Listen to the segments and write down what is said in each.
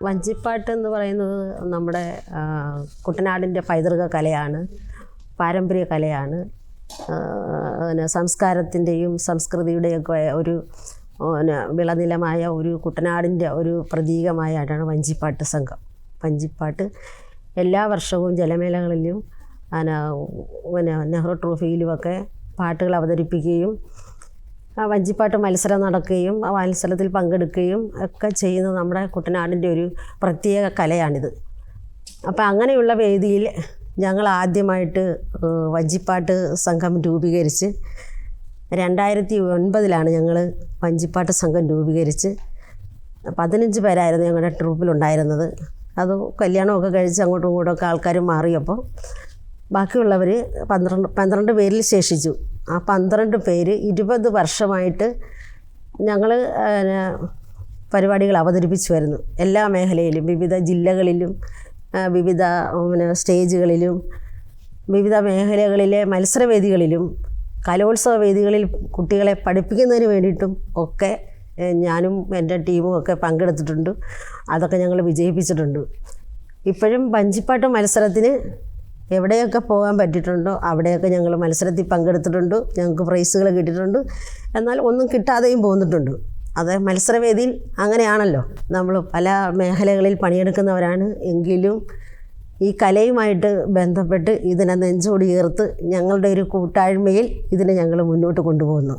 വഞ്ചിപ്പാട്ട് എന്ന് പറയുന്നത് നമ്മുടെ കുട്ടനാടിൻ്റെ പൈതൃക കലയാണ്, പാരമ്പര്യ കലയാണ്. പിന്നെ സംസ്കാരത്തിൻ്റെയും സംസ്കൃതിയുടെയൊക്കെ ഒരു വിളനിലമായ ഒരു കുട്ടനാടിൻ്റെ ഒരു പ്രതീകമായിട്ടാണ് വഞ്ചിപ്പാട്ട് സംഘം. വഞ്ചിപ്പാട്ട് എല്ലാ വർഷവും ജലമേളകളിലും പിന്നെ നെഹ്റു ട്രോഫിയിലുമൊക്കെ പാട്ടുകൾ അവതരിപ്പിക്കുകയും വഞ്ചിപ്പാട്ട് മത്സരം നടക്കുകയും ആ മത്സരത്തിൽ പങ്കെടുക്കുകയും ഒക്കെ ചെയ്യുന്നത് നമ്മുടെ കുട്ടനാടിൻ്റെ ഒരു പ്രത്യേക കലയാണിത്. അപ്പോൾ അങ്ങനെയുള്ള വേദിയിൽ ഞങ്ങൾ ആദ്യമായിട്ട് വഞ്ചിപ്പാട്ട് സംഘം രൂപീകരിച്ച് 2009 ഞങ്ങൾ വഞ്ചിപ്പാട്ട് സംഘം രൂപീകരിച്ച് 15 പേരായിരുന്നു ഞങ്ങളുടെ ട്രൂപ്പിലുണ്ടായിരുന്നത്. അത് കല്യാണമൊക്കെ കഴിച്ച് അങ്ങോട്ടും ഇങ്ങോട്ടുമൊക്കെ ആൾക്കാർ മാറിയപ്പോൾ ബാക്കിയുള്ളവർ 12 പേരിൽ ശേഷിച്ചു. ആ 12 പേര് 20 വർഷമായിട്ട് ഞങ്ങൾ പരിപാടികൾ അവതരിപ്പിച്ചു വരുന്നു. എല്ലാ മേഖലയിലും, വിവിധ ജില്ലകളിലും, വിവിധ സ്റ്റേജുകളിലും, വിവിധ മേഖലകളിലെ മത്സരവേദികളിലും, കലോത്സവ വേദികളിൽ കുട്ടികളെ പഠിപ്പിക്കുന്നതിന് വേണ്ടിയിട്ടും ഒക്കെ ഞാനും എൻ്റെ ടീമും ഒക്കെ പങ്കെടുത്തിട്ടുണ്ട്. അതൊക്കെ ഞങ്ങൾ വിജയിപ്പിച്ചിട്ടുണ്ട്. ഇപ്പോഴും വഞ്ചിപ്പാട്ട് മത്സരത്തിന് എവിടെയൊക്കെ പോകാൻ പറ്റിയിട്ടുണ്ടോ അവിടെയൊക്കെ ഞങ്ങൾ മത്സരത്തിൽ പങ്കെടുത്തിട്ടുണ്ട്. ഞങ്ങൾക്ക് പ്രൈസുകൾ കിട്ടിയിട്ടുണ്ട്. എന്നാൽ ഒന്നും കിട്ടാതെയും പോന്നിട്ടുണ്ട്. അത് മത്സരവേദിയിൽ അങ്ങനെയാണല്ലോ, നമ്മൾ പല മേഖലകളിൽ പണിയെടുക്കുന്നവരാണ്. എങ്കിലും ഈ കലയുമായിട്ട് ബന്ധപ്പെട്ട് ഇതിനെ നെഞ്ചോട് ചേർത്ത് ഞങ്ങളുടെ ഒരു കൂട്ടായ്മയിൽ ഇതിനെ ഞങ്ങൾ മുന്നോട്ട് കൊണ്ടുപോകുന്നു.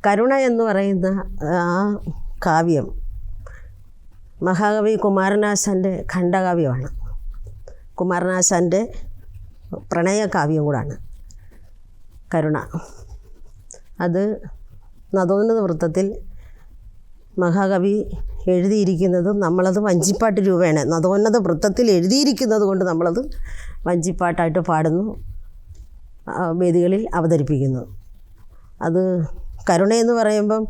കരുണ എന്ന് പറയുന്ന ആ കാവ്യം മഹാകവി കുമാരനാശാൻ്റെ ഖണ്ഡകാവ്യമാണ്. കുമാരനാശാൻ്റെ പ്രണയകാവ്യം കൂടാണ് കരുണ. അത് നദോന്നത വൃത്തത്തിൽ മഹാകവി എഴുതിയിരിക്കുന്നതും നമ്മളത് വഞ്ചിപ്പാട്ട് രൂപേണ നദോന്നത വൃത്തത്തിൽ എഴുതിയിരിക്കുന്നത് കൊണ്ട് നമ്മളത് വഞ്ചിപ്പാട്ടായിട്ട് പാടുന്നു, വേദികളിൽ അവതരിപ്പിക്കുന്നു. അത് കരുണയെന്ന് പറയുമ്പം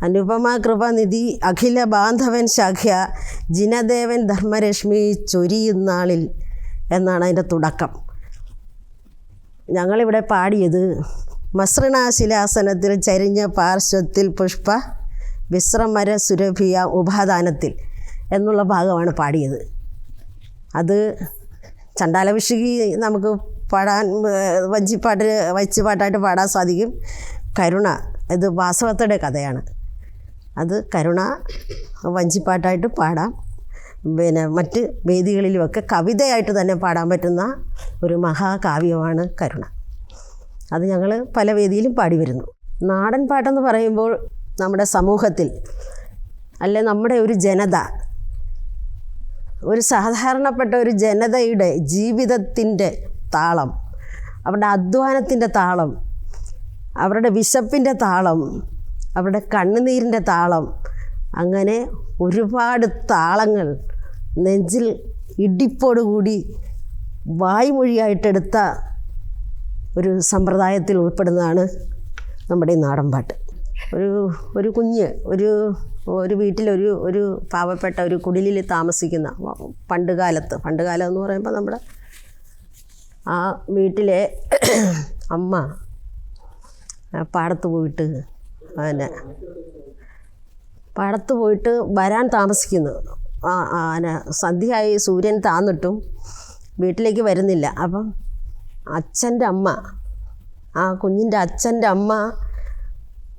അനുപമ കൃപനിധി അഖില ബാന്ധവൻ ശാഖ്യ ജിനദേവൻ ധർമ്മരശ്മി ചൊരിയുന്നാളിൽ എന്നാണ് അതിൻ്റെ തുടക്കം. ഞങ്ങളിവിടെ പാടിയത് മസൃണാശിലാസനത്തിൽ ചരിഞ്ഞ പാർശ്വത്തിൽ പുഷ്പ വിശ്രമര സുരഭിയ ഉപാദാനത്തിൽ എന്നുള്ള ഭാഗമാണ് പാടിയത്. അത് ചണ്ടാലഭിഷേകി നമുക്ക് പാടാൻ വഞ്ചിപ്പാട്ടായിട്ട് പാടാൻ സാധിക്കും. കരുണ ഇത് വാസവത്തയുടെ കഥയാണ്. അത് കരുണ വഞ്ചിപ്പാട്ടായിട്ട് പാടാം. പിന്നെ മറ്റ് വേദികളിലുമൊക്കെ കവിതയായിട്ട് തന്നെ പാടാൻ പറ്റുന്ന ഒരു മഹാകാവ്യമാണ് കരുണ. അത് ഞങ്ങൾ പല വേദിയിലും പാടി വരുന്നു. നാടൻ പാട്ടെന്ന് പറയുമ്പോൾ നമ്മുടെ സമൂഹത്തിൽ അല്ലെ നമ്മുടെ ഒരു ജനത, ഒരു സാധാരണപ്പെട്ട ഒരു ജനതയുടെ ജീവിതത്തിൻ്റെ താളം, അവരുടെ അധ്വാനത്തിൻ്റെ താളം, അവരുടെ വിശപ്പിൻ്റെ താളം, അവരുടെ കണ്ണുനീരിൻ്റെ താളം, അങ്ങനെ ഒരുപാട് താളങ്ങൾ നെഞ്ചിൽ ഇടിപ്പോടുകൂടി വായ്മൊഴിയായിട്ടെടുത്ത ഒരു സമ്പ്രദായത്തിൽ ഉൾപ്പെടുന്നതാണ് നമ്മുടെ ഈ നാടൻ പാട്ട്. ഒരു കുഞ്ഞ് ഒരു വീട്ടിലൊരു ഒരു പാവപ്പെട്ട ഒരു കുടിലിൽ താമസിക്കുന്ന പണ്ടുകാലം എന്ന് പറയുമ്പോൾ നമ്മുടെ ആ വീട്ടിലെ അമ്മ പാടത്ത് പോയിട്ട് വരാൻ താമസിക്കുന്നു. സന്ധ്യയായി സൂര്യൻ താന്നിട്ടും വീട്ടിലേക്ക് വരുന്നില്ല. അപ്പം അച്ഛൻ്റെ അമ്മ, ആ കുഞ്ഞിൻ്റെ അച്ഛൻ്റെ അമ്മ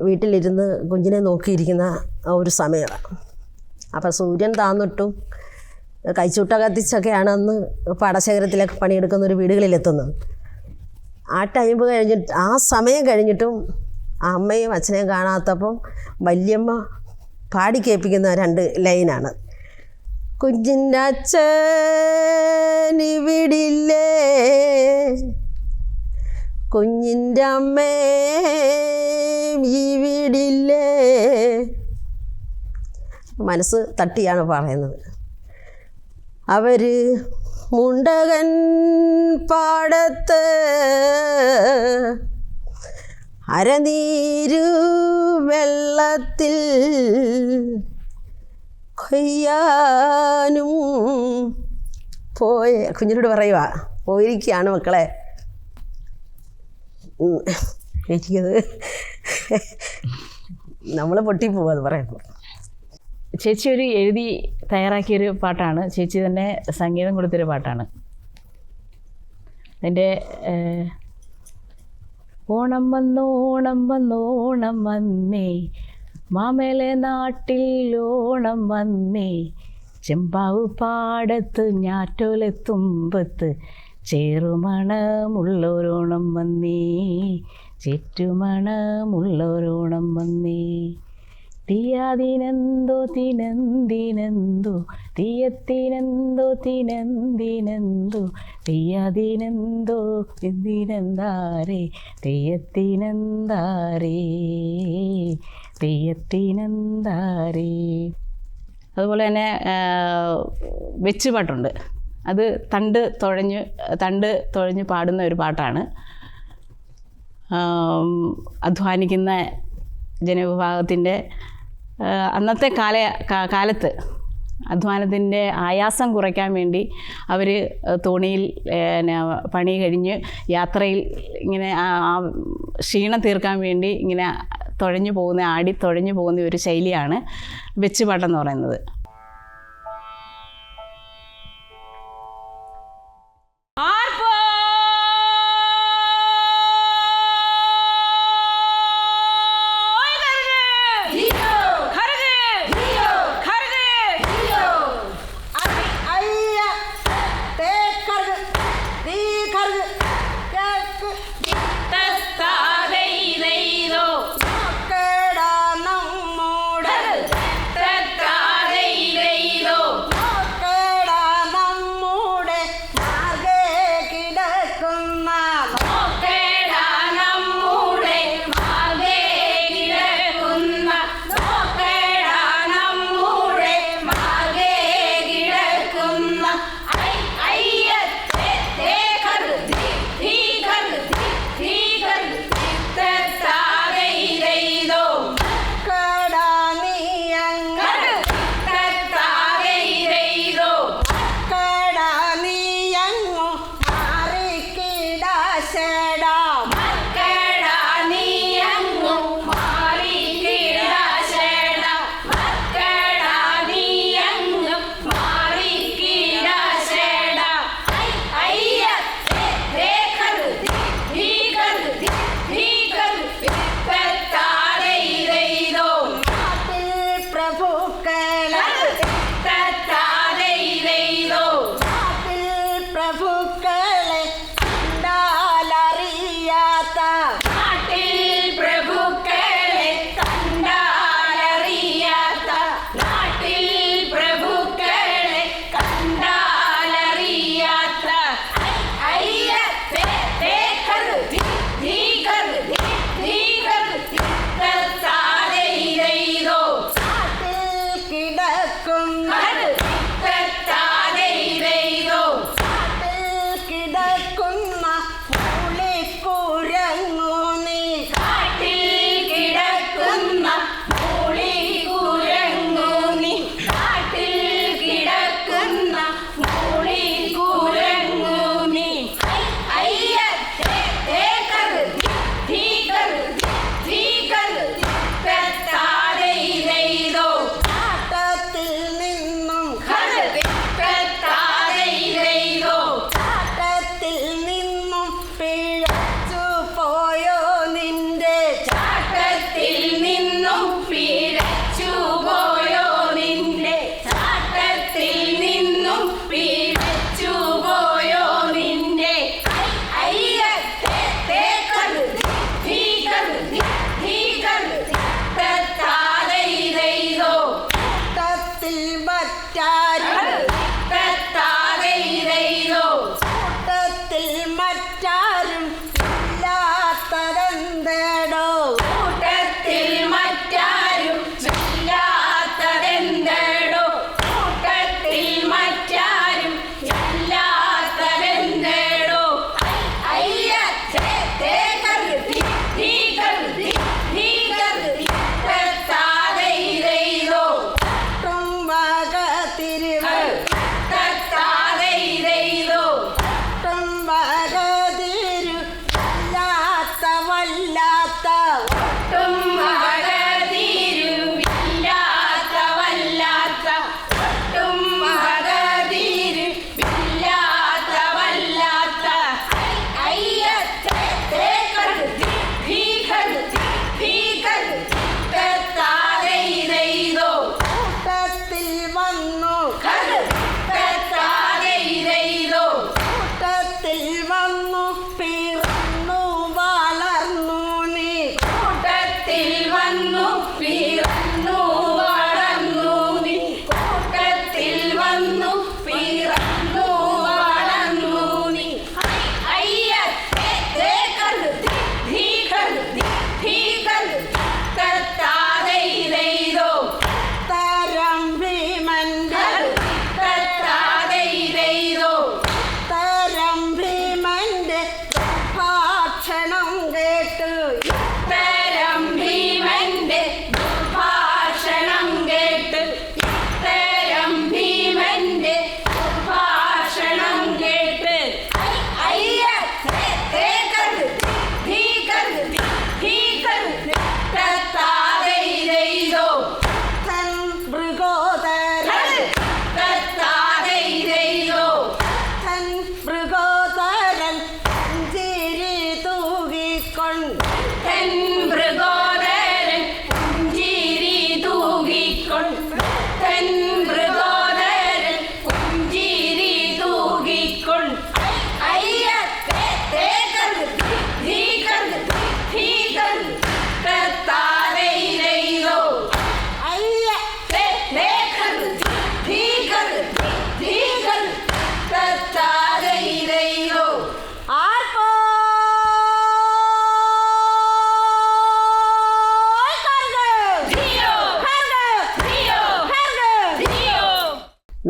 വീട്ടിലിരുന്ന് കുഞ്ഞിനെ നോക്കിയിരിക്കുന്ന ഒരു സമയമാണ്. അപ്പം സൂര്യൻ താന്നിട്ടും കൈച്ചൂട്ട കത്തിച്ചൊക്കെയാണ് അന്ന് പാടശേഖരത്തിലൊക്കെ പണിയെടുക്കുന്ന ഒരു വീടുകളിലെത്തുന്നത്. ആ ടൈം കഴിഞ്ഞിട്ട് ആ സമയം കഴിഞ്ഞിട്ടും ആ അമ്മയും അച്ഛനെയും കാണാത്തപ്പം വല്യമ്മ പാടി കേൾപ്പിക്കുന്ന 2 ലൈനാണ്. കുഞ്ഞിൻ്റെ അച്ഛൻ ഇവിടില്ലേ, കുഞ്ഞിൻ്റെ അമ്മേ ഇവിടില്ലേ. മനസ്സ് തട്ടിയാണ് പറയുന്നത്. അവർ മുണ്ടകൻ പാടത്ത് അരനീരു വെള്ളത്തിൽ കൊയ്യാനും കുഞ്ഞിനോട് പറയുക പോയിരിക്കുകയാണ് മക്കളെ. എനിക്കത് നമ്മൾ പൊട്ടിപ്പോവും അത് പറയുമ്പോൾ. ചേച്ചി ഒരു എഴുതി തയ്യാറാക്കിയൊരു പാട്ടാണ്, ചേച്ചി തന്നെ സംഗീതം കൊടുത്തൊരു പാട്ടാണ്. അതിൻ്റെ ഓണം വന്നോണം വന്നേ മാമേലെ നാട്ടിൽ ഓണം വന്നേ, ചെമ്പാവ് പാടത്ത് ഞാറ്റോലെത്തുമ്പത്ത് ചേറുമണമുള്ളോരോണം വന്നേ, ചേറ്റുമണമുള്ളോരോണം വന്നേ. തീയാതിനെന്തോ തിനന്തിനെന്തോ തീയത്തിനെന്തോ തിനന്തിനെന്തോ തീയാതിനെന്തോ എന്തിനെന്താരേ തെയ്യത്തിനെന്താരേ തെയ്യത്തിനെന്താരേ. അതുപോലെ തന്നെ വെച്ച് പാട്ടുണ്ട്. അത് തണ്ട് തുഴഞ്ഞ് പാടുന്ന ഒരു പാട്ടാണ്. അധ്വാനിക്കുന്ന ജനവിഭാഗത്തിൻ്റെ അന്നത്തെ കാലത്ത് അധ്വാനത്തിൻ്റെ ആയാസം കുറയ്ക്കാൻ വേണ്ടി അവർ തോണിയിൽ പണി കഴിഞ്ഞ് യാത്രയിൽ ഇങ്ങനെ ക്ഷീണം തീർക്കാൻ വേണ്ടി ഇങ്ങനെ തുഴഞ്ഞു പോകുന്ന ഒരു ശൈലിയാണ് വെച്ചുപാട്ടെന്ന് പറയുന്നത്.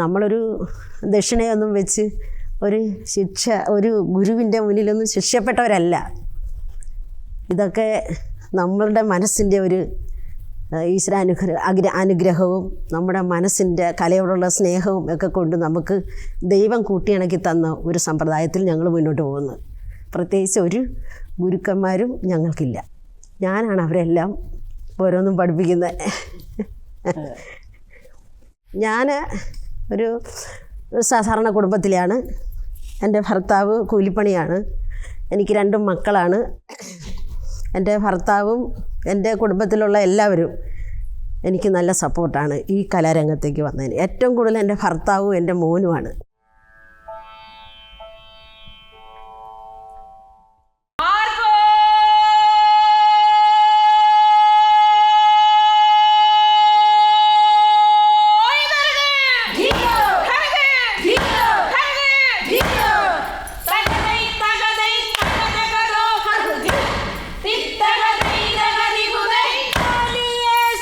നമ്മളൊരു ദക്ഷിണയൊന്നും വെച്ച് ഒരു ശിക്ഷ, ഒരു ഗുരുവിൻ്റെ മുന്നിലൊന്നും ശിക്ഷപ്പെട്ടവരല്ല. ഇതൊക്കെ നമ്മളുടെ മനസ്സിൻ്റെ ഒരു ഈശ്വര അനുഗ്രഹവും നമ്മുടെ മനസ്സിൻ്റെ കലയോടുള്ള സ്നേഹവും ഒക്കെ കൊണ്ട് നമുക്ക് ദൈവം കൂട്ടിയിണക്കി തന്ന ഒരു സമ്പ്രദായത്തിൽ ഞങ്ങൾ മുന്നോട്ട് പോകുന്നു. പ്രത്യേകിച്ച് ഒരു ഗുരുക്കന്മാരും ഞങ്ങൾക്കില്ല. ഞാനാണ് അവരെല്ലാം ഓരോന്നും പഠിപ്പിക്കുന്നത്. ഞാൻ ഒരു സാധാരണ കുടുംബത്തിലാണ്. എൻ്റെ ഭർത്താവ് കൂലിപ്പണിയാണ്. എനിക്ക് 2 മക്കളാണ്. എൻ്റെ ഭർത്താവും എൻ്റെ കുടുംബത്തിലുള്ള എല്ലാവരും എനിക്ക് നല്ല സപ്പോർട്ടാണ് ഈ കലാരംഗത്തേക്ക് വന്നതിന്. ഏറ്റവും കൂടുതൽ എൻ്റെ ഭർത്താവും എൻ്റെ മോനുമാണ്.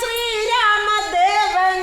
ശ്രീരാമദേവൻ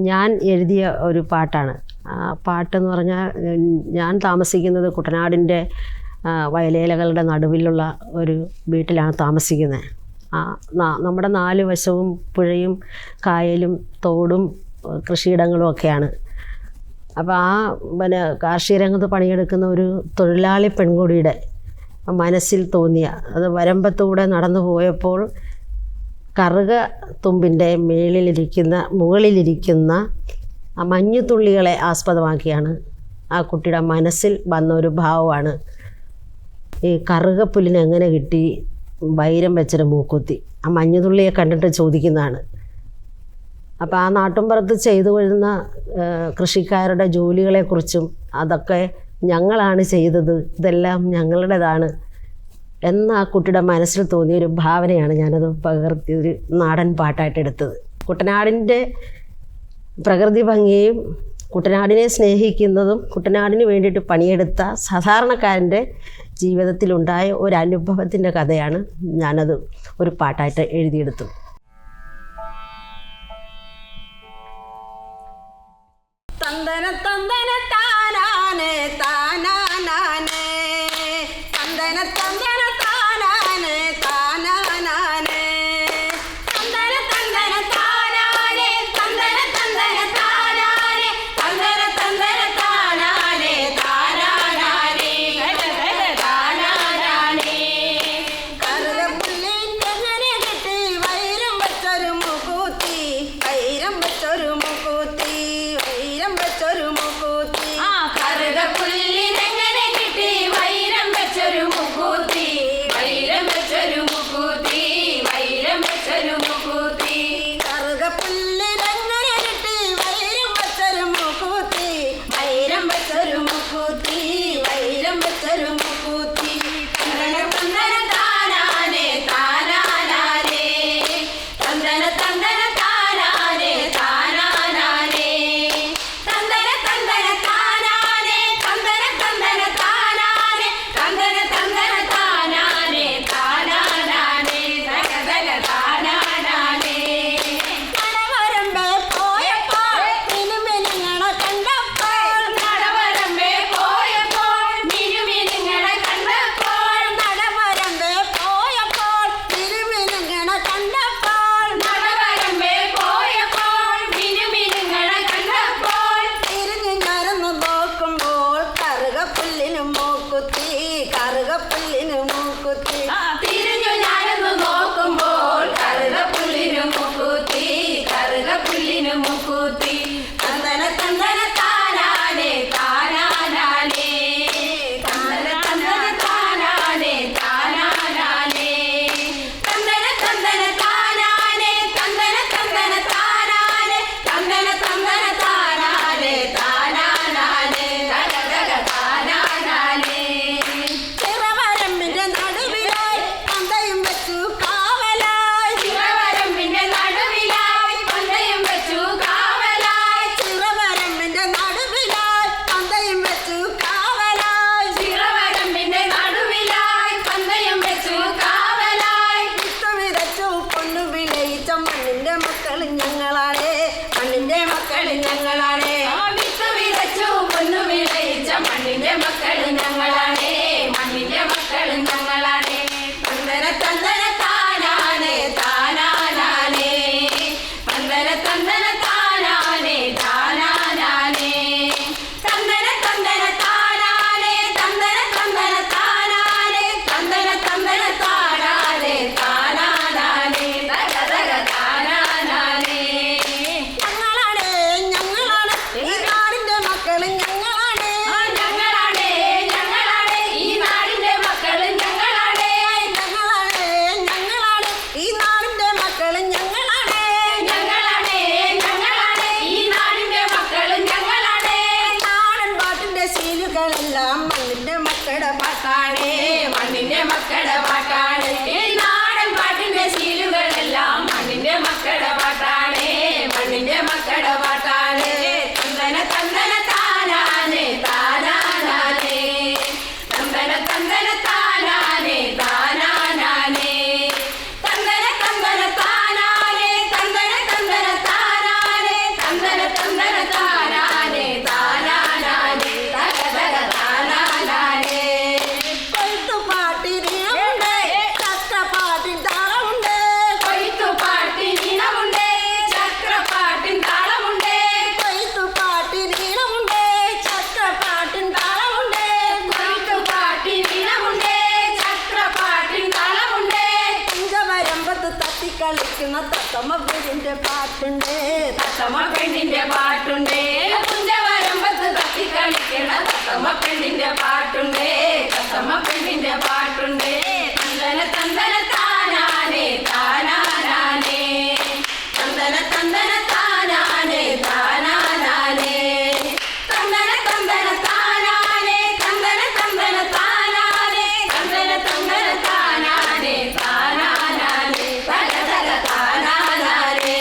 ഞാൻ എഴുതിയ ഒരു പാട്ടാണ്. ആ പാട്ടെന്ന് പറഞ്ഞാൽ ഞാൻ താമസിക്കുന്നത് കുട്ടനാടിൻ്റെ വയലേലകളുടെ നടുവിലുള്ള ഒരു വീട്ടിലാണ് താമസിക്കുന്നത്. നമ്മുടെ 4 വശവും പുഴയും കായലും തോടും കൃഷിയിടങ്ങളും ഒക്കെയാണ്. അപ്പോൾ കാർഷിക രംഗത്ത് പണിയെടുക്കുന്ന ഒരു തൊഴിലാളി പെൺകുടിയുടെ മനസ്സിൽ തോന്നിയ അത് വരമ്പത്തൂടെ നടന്നു പോയപ്പോൾ കറുക തുമ്പിൻ്റെ മുകളിലിരിക്കുന്ന ആ മഞ്ഞുതുള്ളികളെ ആസ്പദമാക്കിയാണ് ആ കുട്ടിയുടെ മനസ്സിൽ വന്ന ഒരു ഭാവമാണ് ഈ കറുകപ്പുല്ലിന് എങ്ങനെ കിട്ടി വൈരം വെച്ചൊരു മൂക്കുത്തി. ആ മഞ്ഞുതുള്ളിയെ കണ്ടിട്ട് ചോദിക്കുന്നതാണ്. അപ്പോൾ ആ നാട്ടുമ്പുറത്ത് ചെയ്തു വരുന്ന കൃഷിക്കാരുടെ ജോലികളെക്കുറിച്ചും അതൊക്കെ ഞങ്ങളാണ് ചെയ്തത്, ഇതെല്ലാം ഞങ്ങളുടേതാണ് എന്ന ആ കുട്ടിയുടെ മനസ്സിൽ തോന്നിയൊരു ഭാവനയാണ് ഞാനത് പകർത്തിയൊരു നാടൻ പാട്ടായിട്ട് എടുത്തത്. കുട്ടനാടിൻ്റെ പ്രകൃതി ഭംഗിയും കുട്ടനാടിനെ സ്നേഹിക്കുന്നതും കുട്ടനാടിന് വേണ്ടിയിട്ട് പണിയെടുത്ത സാധാരണക്കാരൻ്റെ ജീവിതത്തിലുണ്ടായ ഒരു അനുഭവത്തിൻ്റെ കഥയാണ് ഞാനത് ഒരു പാട്ടായിട്ട് എഴുതിയെടുത്തു. തന്തന തന്തന താനാനെ താനാനാനെ തന്തന തന്തന താനാനെ താനാനാനെ തന്തന തന്തന താനാനെ തന്തന തന്തന താനാനെ തന്തന തന്തന താനാനെ താനാനാനെ താനാനാനെ കറുകപ്പുല്ലിൻ എങ്ങനെ കിട്ടി വൈരം വെച്ചൊരു മുക്കൂത്തി വൈരം വെച്ചൊരു മുക്കൂത്തി വെച്ചൊരു മുക്കൂത്തി കറുകപ്പുല്ലിനെങ്ങനെ കിട്ടി വൈരം വെച്ചൊരു മുക്കൂത്തി വൈരം വെച്ചൊരു മുക്കൂത്തി വൈരം വെച്ചൊരു മുക്കൂത്തി കറുകപ്പുല്ലിനെങ്ങനെ കിട്ടി വൈരം വെച്ചൊരു മുക്കൂത്തി വൈരം വെച്ചൊരു മുക്കൂത്തി വൈരം വെച്ചൊരു മുക്കൂത്തി തന്തന തന്തന താനാനെ താനാനാനെ തന്തന തന്തന താനാനെ താനാനാനെ തന്തന തന്തന താനാനെ തന്തന തന്തന താനാനെ തന്തന തന്തന താനാനെ താനാനാനെ തകതക താനാനാനെ നടവരമ്പേ പോയപ്പോൾ മിനുമിനുങ്ങളെ കണ്ടപ്പോൾ നടവരമ്പേ പോയപ്പോൾ മിനുമിനുങ്ങളെ കണ്ടപ്പോൾ നടവരമ്പേ പോയപ്പോൾ മിനുമിനുങ്ങളെ കണ്ടപ്പോൾ നടവരമ്പേ പോയപ്പോൾ മിനുമിനുങ്ങളെ കണ്ടപ്പോൾ തിരിഞ്ഞു ഞരന്നു നോക്കുമ്പോൾ കറുകപ്പുല്ലിന് മൂക്കുത്തി കറുകപ്പുല്ലിന് മൂക്കുത്തി തിരിഞ്ഞു ഞാനൊന്ന് നോക്കുമ്പോൾ കറുകപ്പുല്ലിന് മൂക്കുത്തി കറുകപ്പുല്ലിന് മൂക്കുത്തി തന്തന തന്തന താനാനെ താനാനാനെ തന്തന തന്തന താനാനെ താനാനാനെ തന്തന തന്തന താനാനെ തന്തന തന്തന താനാനെ തന്തന തന്തന താനാനെ താനാനാനെ തകതക താനാനാനെ ചിറവരമ്പിന്റെ നടുവിലായി പന്തയും വെച്ചു കാവലായി ചിറവരമ്പിന്റെ നടുവിലായി പന്തയും വെച്ചു കാവലായി ചിറവരമ്പിന്റെ നടുവിലായി പന്തയും വെച്ചു കാവലായി ചിറവരമ്പിന്റെ നടുവിലായി പന്തയും വെച്ചു കാവലായി വിത്തു വിതച്ചു പൊന്നു വിളയിച്ച മണ്ണിന്റെ മക്കൾ ഞങ്ങളാണ് മണ്ണിന്റെ മക്കൾ ഞങ്ങളാണ് വിത്തു വിതച്ചു പൊന്നു വിളയിച്ച മണ്ണിന്റെ മക്കൾ ഞങ്ങളാണ് മണ്ണിന്റെ മക്കൾ ഞങ്ങളാണ് തന്തന തന്തന താനാനെ താനാനാനെ തന്തന തന്തന താനാനെ താനാനാനെ തന്തന തന്തന താനാനെ തന്തന തന്തന താനാനെ തന്തന തന്തന താനാനെ താനാനാനെ തകതക താനാനാനെ ഞങ്ങളാണ് ഞങ്ങളാണ് ഈ നാടിന്റെ മക്കള് ഞങ്ങളാണ് ഞങ്ങളാണ് ഞങ്ങളാണ് തത്തമ്മ പെണ്ണിന്റെ പാട്ടുണ്ട് തത്തമ്മ പെണ്ണിന്റെ പാട്ടുണ്ട് കുഞ്ചവരമ്പത്ത് തത്തി കളിക്കണ തത്തമ്മ പെണ്ണിന്റെ പാട്ടുണ്ട് തത്തമ്മ പെണ്ണിന്റെ പാട്ടുണ്ട് തന്തന തന്തന താനാനേ താനാനാനേ തന്തന തന്തന താനാനേ താനാനാനേ തന്തന തന്തന താനാനേ തന്തന തന്തന താനാനേ തന്തന തന്തന താനാനേ താനാനാനേ തക തക താനാനാനേ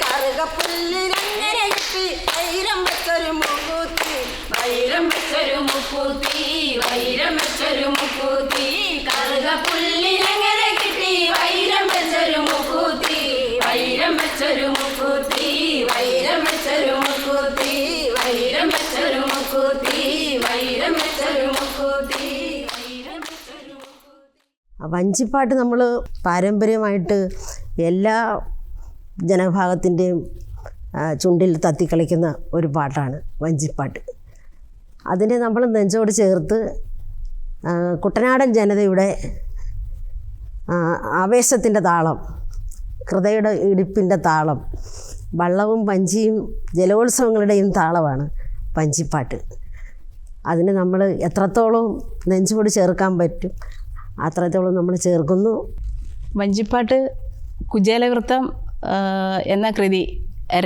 കറുകപ്പുല്ലിനങ്ങനെ കിട്ടി വൈരം വെച്ചൊരു മുക്കൂത്തി വൈരം വെച്ചൊരു മുക്കൂത്തി വൈരം വെച്ചൊരു മുക്കൂത്തി കറുക പുല്ലിനെങ്ങനെ കിട്ടി വൈരം വെച്ചൊരു മുക്കൂത്തി വൈരം വെച്ചൊരു മുക്കൂത്തി വൈരം വെച്ചൊരു മുക്കൂത്തി വൈരം വെച്ചൊരു മുക്കൂത്തി വൈരം വെച്ചൊരു മുക്കൂത്തി വൈരം വെച്ചൊരു മുക്കൂത്തി. വഞ്ചിപ്പാട്ട് നമ്മൾ പാരമ്പര്യമായിട്ട് എല്ലാ ജനവിഭാഗത്തിൻ്റെയും ചുണ്ടിൽ തത്തിക്കളിക്കുന്ന ഒരു പാട്ടാണ് വഞ്ചിപ്പാട്ട്. അതിനെ നമ്മൾ നെഞ്ചോട് ചേർത്ത് കുട്ടനാടൻ ജനതയുടെ ആവേശത്തിൻ്റെ താളം, ഹൃദയയുടെ ഇടിപ്പിൻ്റെ താളം, വള്ളവും വഞ്ചിയും ജലോത്സവങ്ങളുടെയും താളമാണ് വഞ്ചിപ്പാട്ട്. അതിന് നമ്മൾ എത്രത്തോളം നെഞ്ചോട് ചേർക്കാൻ പറ്റും അത്രത്തോളം നമ്മൾ ചേർക്കുന്നു. വഞ്ചിപ്പാട്ട് കുചേലവൃത്തം എന്ന കൃതി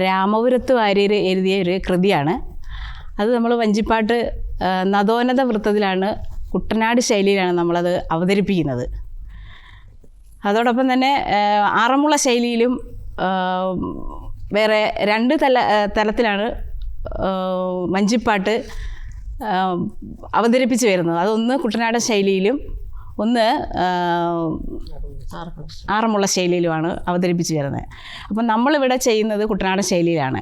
രാമപുരത്ത് വാര്യർ എഴുതിയ ഒരു കൃതിയാണ്. അത് നമ്മൾ വഞ്ചിപ്പാട്ട് നദോന്നത വൃത്തത്തിലാണ്, കുട്ടനാട് ശൈലിയിലാണ് നമ്മളത് അവതരിപ്പിക്കുന്നത്. അതോടൊപ്പം തന്നെ ആറന്മുള ശൈലിയിലും വേറെ രണ്ട് തലത്തിലാണ് വഞ്ചിപ്പാട്ട് അവതരിപ്പിച്ച് വരുന്നത്. അതൊന്ന് കുട്ടനാടൻ ശൈലിയിലും ഒന്ന് ആറന്മുള ശൈലിയിലുമാണ് അവതരിപ്പിച്ച് വരുന്നത്. അപ്പം നമ്മളിവിടെ ചെയ്യുന്നത് കുട്ടനാടൻ ശൈലിയിലാണ്.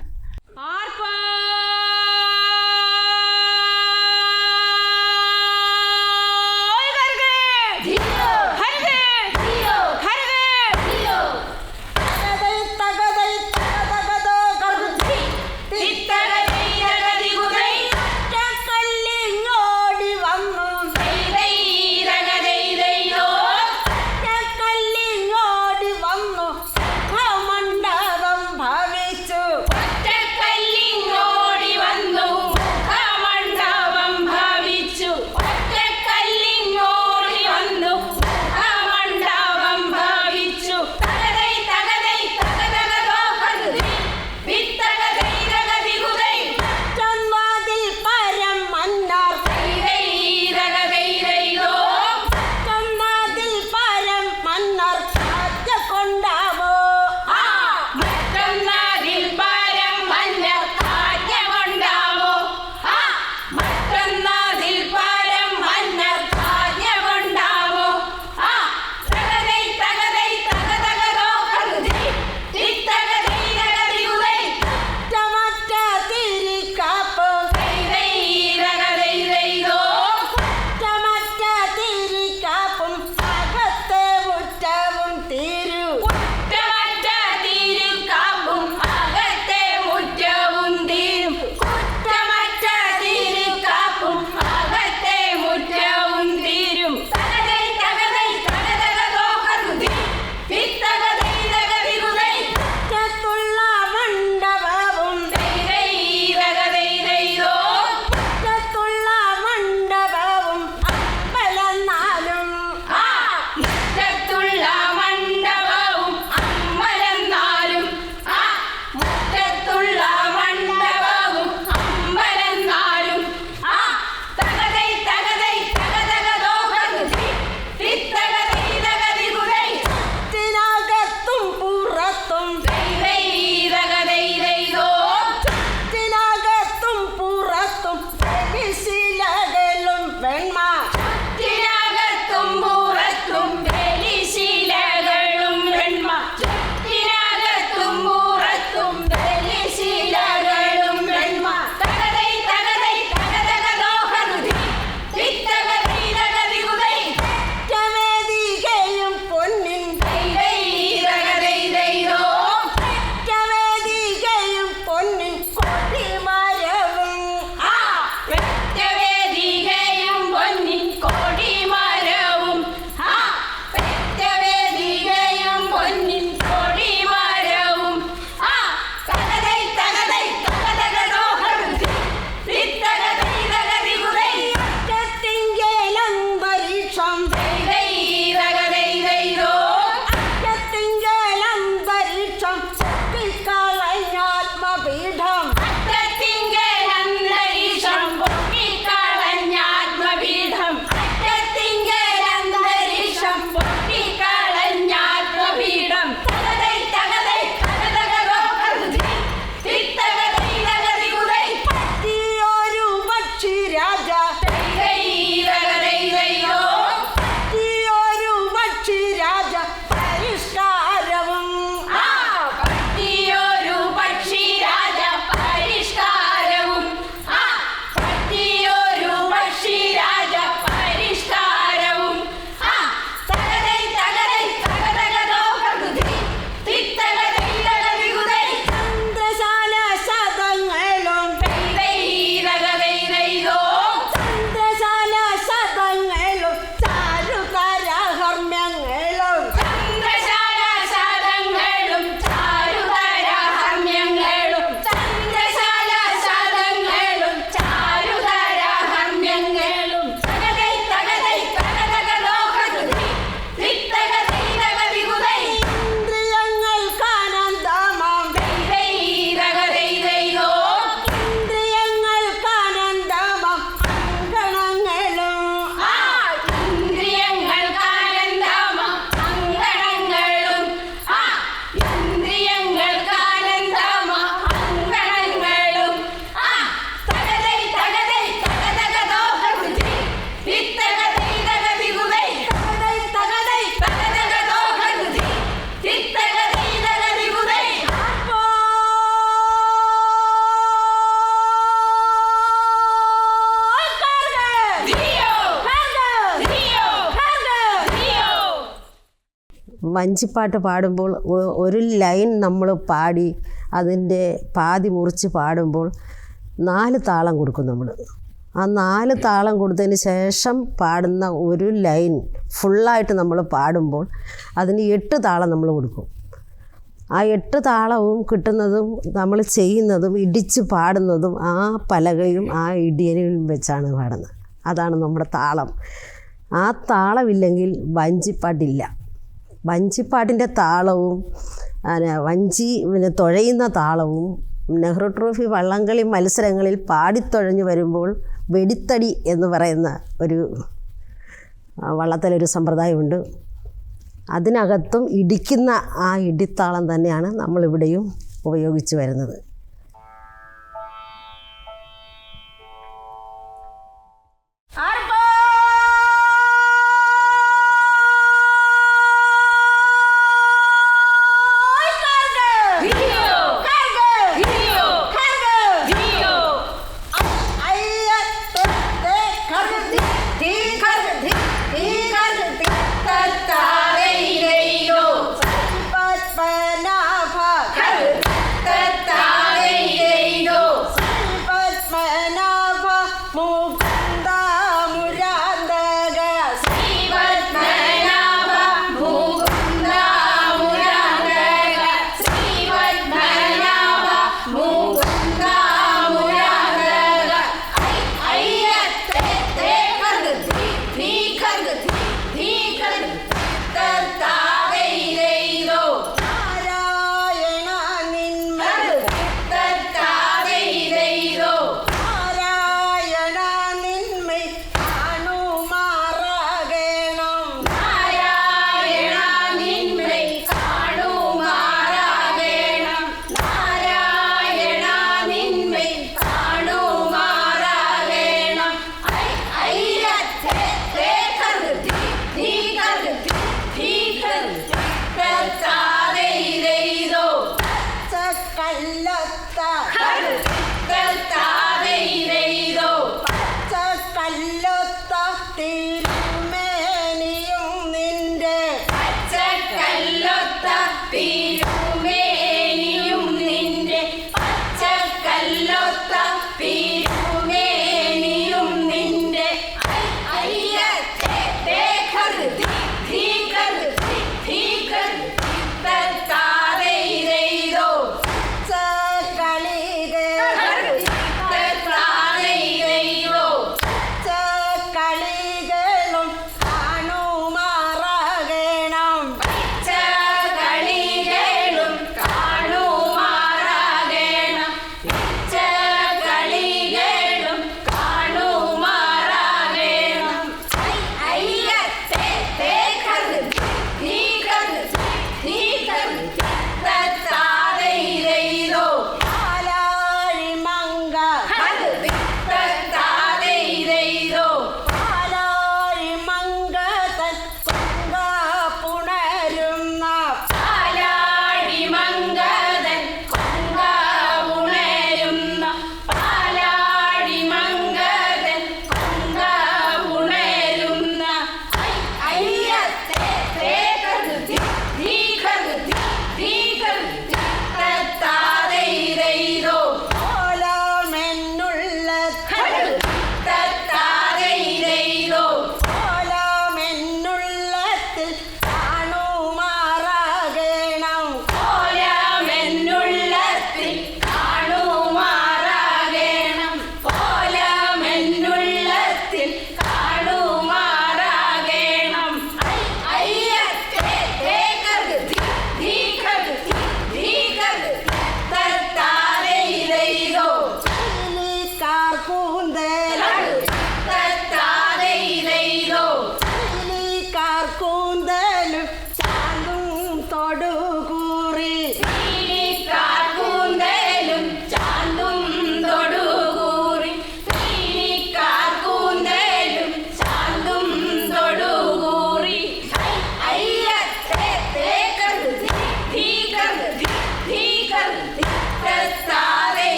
ഒറ്റ വഞ്ചിപ്പാട്ട് പാടുമ്പോൾ ഒരു ലൈൻ നമ്മൾ പാടി അതിൻ്റെ പാതി മുറിച്ച് പാടുമ്പോൾ 4 താളം കൊടുക്കും നമ്മൾ. ആ 4 താളം കൊടുത്തതിന് ശേഷം പാടുന്ന ഒരു ലൈൻ ഫുള്ളായിട്ട് നമ്മൾ പാടുമ്പോൾ അതിന് 8 താളം നമ്മൾ കൊടുക്കും. ആ 8 താളവും കിട്ടുന്നതും നമ്മൾ ചെയ്യുന്നതും ഇടിച്ച് പാടുന്നതും ആ പലകയും ആ ഇടിയനും വെച്ചാണ് പാടുന്നത്. അതാണ് നമ്മുടെ താളം. ആ താളമില്ലെങ്കിൽ വഞ്ചിപ്പാട്ടില്ല. വഞ്ചിപ്പാട്ടിൻ്റെ താളവും വഞ്ചി തുഴയുന്ന താളവും നെഹ്റു ട്രോഫി വള്ളംകളി മത്സരങ്ങളിൽ പാടിത്തുഴഞ്ഞു വരുമ്പോൾ വെടിത്തടി എന്ന് പറയുന്ന ഒരു വള്ളത്തിലൊരു സമ്പ്രദായമുണ്ട്. അതിനകത്തും ഇടിക്കുന്ന ആ ഇടിത്താളം തന്നെയാണ് നമ്മളിവിടെയും ഉപയോഗിച്ച് വരുന്നത്. കല്ലത്ത